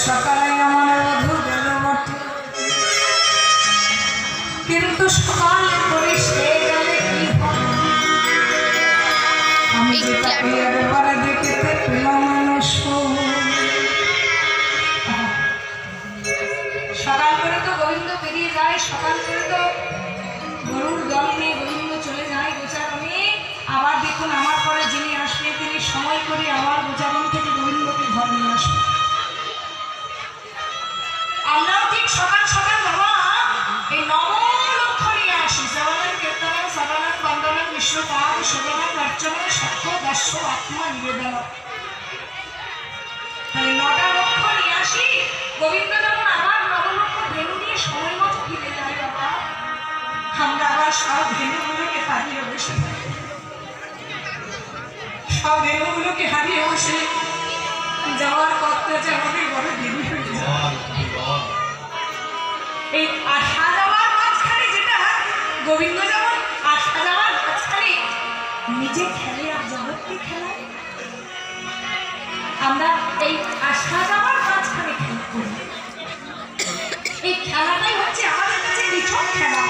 সকালে আমার বধূ গেল বটে, কিন্তু সকালে করে সে গেলে কি হবে? আমি তাকে একবারে দেখিতে পেলাম না। সকাল করে তো গোবিন্দ বেরিয়ে যায়, সকাল করে তো গরুর দল নিয়ে গোবিন্দ চলে যায় গোচারণে। আবার দেখুন আমার পরে যিনি আসবে তিনি সময় করে আবার গোচারণ থেকে গোবিন্দকে ঘর নিয়ে আসবে। আমরাও ঠিক সকাল সকাল বাবা এই নবলক্ষ নিয়ে আসি। শ্রবণান কীর্তনান শ্রবণান বন্দনান বিশ্বপাদ সেবনান অর্চনান সাক্ষ্য দর্শ আত্মা নিবেদন। তাই 9টা লক্ষ নিয়ে আসি। গোবিন্দ যখন আবার নবলক্ষ ধেনু নিয়ে সময় মতো ফিরে যায় বাবা, আমরা আবার সব ধেনুগুলোকে হারিয়ে বসে থাকি। সব ধেনুগুলোকে হারিয়ে বসে যাওয়ার পথটা যে আমাদের বড় দেরি হয়ে যায়। এই আসা যাওয়ার মাঝখানে যেটা গোবিন্দ যেমন আসা যাওয়ার মাঝখানে নিজে খেলে আর জগৎকে খেলায়, আমরা এই আসা যাওয়ার মাঝখানে খেলা করি। এই খেলাটাই হচ্ছে আমাদের কাছে নিছক খেলা।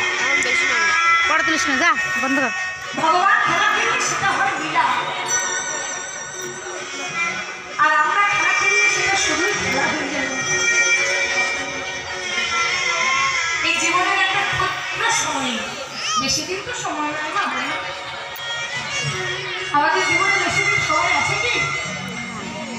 পড়া তুলিস না, যা বন্ধ কর। ভগবান খেলা খেললে সেটা হয় লীলা, আর আমরা খেলা খেললে সেটা শুধুই খেলা হয়ে যাবে। এই জীবনের একটা ক্ষুদ্র সময়, বেশি দিন তো সময় নয় না, আমাদের জীবনে